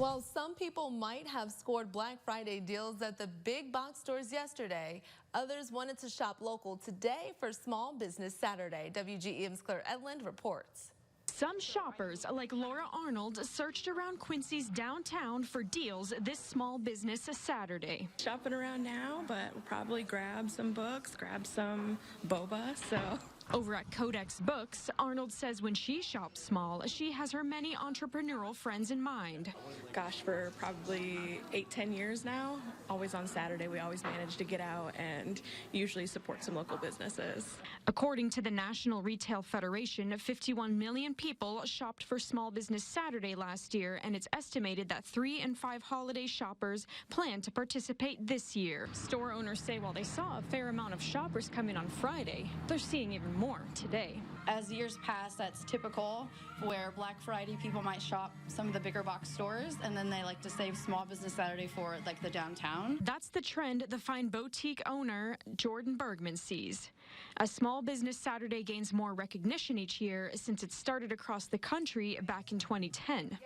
Well, some people might have scored Black Friday deals at the big box stores yesterday. Others wanted to shop local today for Small Business Saturday. WGEM's Claire Edland reports. Some shoppers, like Laura Arnold, searched around Quincy's downtown for deals this Small Business Saturday. Shopping around now, but we'll probably grab some books, grab some boba, so. Over at Codex Books, Arnold says when she shops small, she has her many entrepreneurial friends in mind. Gosh, for probably 8-10 years now, always on Saturday, we always manage to get out and usually support some local businesses. According to the National Retail Federation, 51 million people shopped for Small Business Saturday last year, and it's estimated that 3 in 5 holiday shoppers plan to participate this year. Store owners say while they saw a fair amount of shoppers come in on Friday, they're seeing even more today. As years pass, that's typical where Black Friday people might shop some of the bigger box stores and then they like to save Small Business Saturday for like the downtown. That's the trend the fine boutique owner Jordan Bergman sees. A Small Business Saturday gains more recognition each year since it started across the country back in 2010.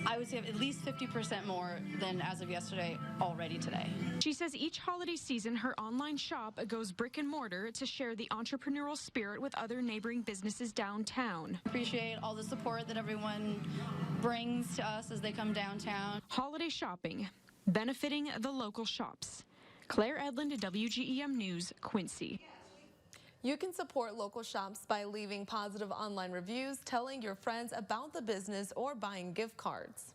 I would say at least 50% more than as of yesterday already today. She says each holiday season her online shop goes brick and mortar to share the entrepreneurial spirit with other neighboring businesses downtown. Appreciate all the support that everyone brings to us as they come downtown. Holiday shopping, benefiting the local shops. Claire Edland, WGEM News, Quincy. You can support local shops by leaving positive online reviews, telling your friends about the business, or buying gift cards.